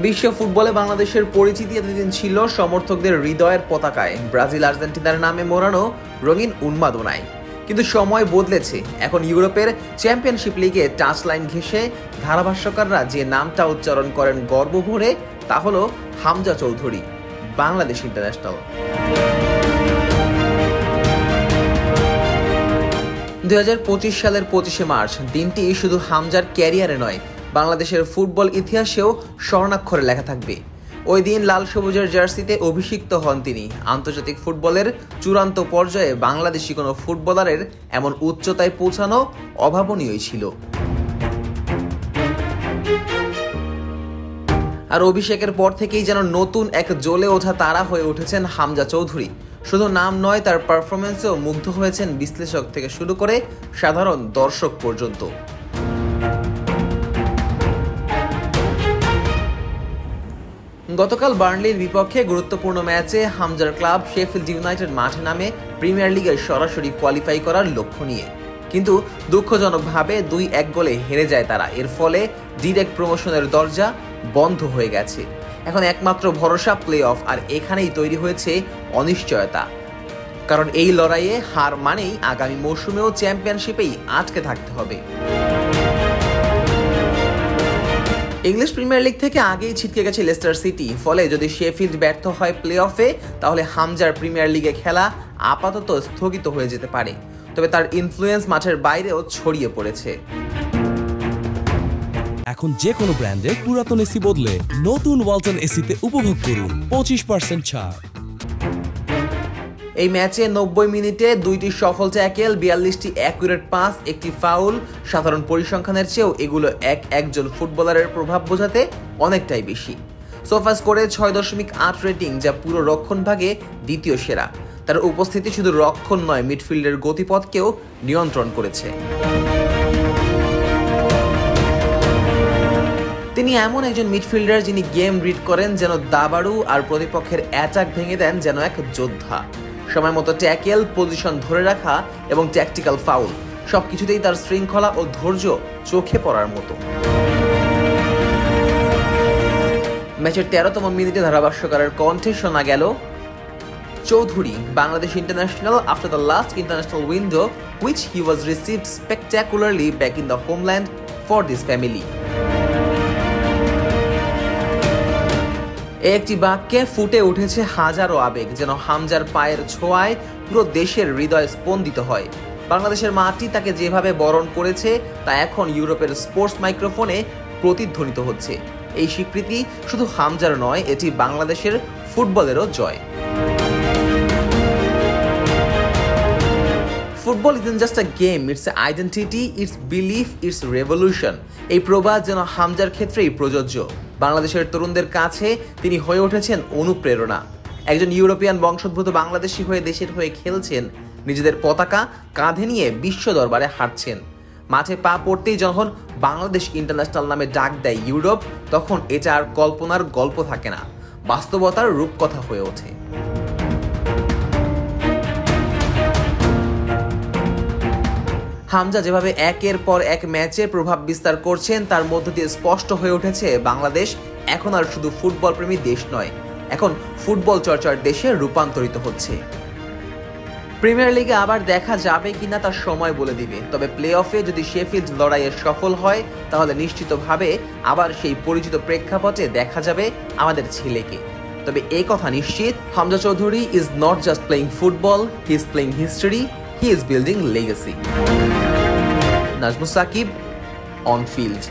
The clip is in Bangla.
বিশ্ব ফুটবলে বাংলাদেশের পরিচিতি এতদিন ছিল সমর্থকদের হৃদয়ের পতাকায়, ব্রাজিল আর্জেন্টিনার নামে মোড়ানো রঙিন উন্মাদনায়। কিন্তু সময় বদলেছে। এখন ইউরোপের চ্যাম্পিয়নশিপ লিগে টাচ লাইন ঘেঁষে ধারাভাষ্যকাররা যে নামটা উচ্চারণ করেন গর্ব ভরে, তা হলো হামজা চৌধুরী, বাংলাদেশ ইন্টারন্যাশনাল। 2025 সালের 25শে মার্চ দিনটি শুধু হামজার ক্যারিয়ারে নয়, বাংলাদেশের ফুটবল ইতিহাসেও স্বর্ণাক্ষরে লেখা থাকবে। ওই দিন লাল সবুজের জার্সিতে অভিষিক্ত হন তিনি। আন্তর্জাতিক ফুটবলের চূড়ান্ত পর্যায়ে বাংলাদেশি কোনো ফুটবলারের এমন উচ্চতায় পৌঁছানো অভাবনীয়ই ছিল। আর অভিষেকের পর থেকেই যেন নতুন এক জ্বলে ওঠা তারা হয়ে উঠেছেন হামজা চৌধুরী। শুধু নাম নয়, তার পারফরমেন্সেও মুগ্ধ হয়েছেন বিশ্লেষক থেকে শুরু করে সাধারণ দর্শক পর্যন্ত। গতকাল বার্নলির বিপক্ষে গুরুত্বপূর্ণ ম্যাচে হামজার ক্লাব শেফিল্ড ইউনাইটেড মাঠে নামে প্রিমিয়ার লিগে সরাসরি কোয়ালিফাই করার লক্ষ্য নিয়ে। কিন্তু দুঃখজনকভাবে 2-1 গোলে হেরে যায় তারা। এর ফলে ডিরেক্ট প্রমোশনের দরজা বন্ধ হয়ে গেছে। এখন একমাত্র ভরসা প্লে অফ, আর এখানেই তৈরি হয়েছে অনিশ্চয়তা। কারণ এই লড়াইয়ে হার মানেই আগামী মৌসুমেও চ্যাম্পিয়নশিপেই আটকে থাকতে হবে। ইংলিশ প্রিমিয়ার লিগ থেকে আগেই ছিটকে গেছে লেস্টার সিটি। ফলে যদি শেফিল্ড ব্যর্থ হয় প্লে অফে, তাহলে হামজার প্রিমিয়ার লিগে খেলা আপাতত স্থগিত হয়ে যেতে পারে। তবে তার ইনফ্লুয়েন্স মাঠের বাইরেও ছড়িয়ে পড়েছে। এখন যে কোনো ব্র্যান্ডের পুরাতন এসি বদলে নতুন ওয়ালটন এসিতে উপভোগ করুন 25% ছাড়। এই ম্যাচে 90 মিনিটে 2টি সফল ট্যাকেল, 42টি অ্যাকুরেট পাস, একটি ফাউল। সাধারণ পরিসংখ্যানের চেয়েও এগুলো একজন ফুটবলারের প্রভাব বোঝাতে অনেকটাই বেশি। সোফা স্কোরে 6.8 রেটিং, যা পুরো রক্ষণভাগে দ্বিতীয় সেরা। তার উপস্থিতি শুধু রক্ষণ নয়, মিডফিল্ডের গতিপথকেও নিয়ন্ত্রণ করেছে। তিনি এমন একজন মিডফিল্ডার যিনি গেম রিড করেন যেন দাবাড়ু, আর প্রতিপক্ষের অ্যাটাক ভেঙে দেন যেন এক যোদ্ধা। সময় মতো ট্যাকেল, পজিশন ধরে রাখা এবং ট্যাকটিক্যাল ফাউল, সবকিছুতেই তার শৃঙ্খলা ও ধৈর্য চোখে পড়ার মতো। ম্যাচের 13তম মিনিটে ধারাভাষ্যকারের কণ্ঠে শোনা গেল, Chowdhury, Bangladesh international after the last international window which he was received spectacularly back in the homeland for this family. একটি বাক্যে ফুটে উঠেছে হাজারো আবেগ, যেন হামজার পায়ের ছোঁয়ায় পুরো দেশের হৃদয় স্পন্দিত হয়। বাংলাদেশের মাটি তাকে যেভাবে বরণ করেছে তা এখন ইউরোপের স্পোর্টস মাইক্রোফোনে প্রতিধ্বনিত হচ্ছে। এই স্বীকৃতি শুধু হামজার নয়, এটি বাংলাদেশের ফুটবলেরও জয়। Football isn't just a game, it's an identity, it's belief, it's revolution. এই প্রবাদ যেন হামজার ক্ষেত্রেই প্রযোজ্য। বাংলাদেশের তরুণদের কাছে তিনি হয়ে উঠেছেন অনুপ্রেরণা। একজন ইউরোপিয়ান বংশোদ্ভূত বাংলাদেশি হয়ে দেশের হয়ে খেলছেন, নিজেদের পতাকা কাঁধে নিয়ে বিশ্ব দরবারে হাঁটছেন। মাঠে পা পড়তেই যখন বাংলাদেশ ইন্টারন্যাশনাল নামে ডাক দেয় ইউরোপ, তখন এটা আর কল্পনার গল্প থাকে না, বাস্তবতার রূপকথা হয়ে ওঠে। হামজা যেভাবে একের পর এক ম্যাচে প্রভাব বিস্তার করছেন, তার মধ্য দিয়ে স্পষ্ট হয়ে উঠেছে বাংলাদেশ এখন আর শুধু ফুটবল প্রেমী দেশ নয়, এখন ফুটবল চর্চার দেশে রূপান্তরিত হচ্ছে। প্রিমিয়ার লিগে আবার দেখা যাবে কিনা তার সময় বলে দিবে। তবে প্লে অফে যদি শেফিল্ড লড়াইয়ে সফল হয়, তাহলে নিশ্চিতভাবে আবার সেই পরিচিত প্রেক্ষাপটে দেখা যাবে আমাদের ছেলেকে। তবে এই কথা নিশ্চিত, Hamza Chowdhury is not just playing football, he is playing history, he is building legacy. Najmus Saqib, On Field.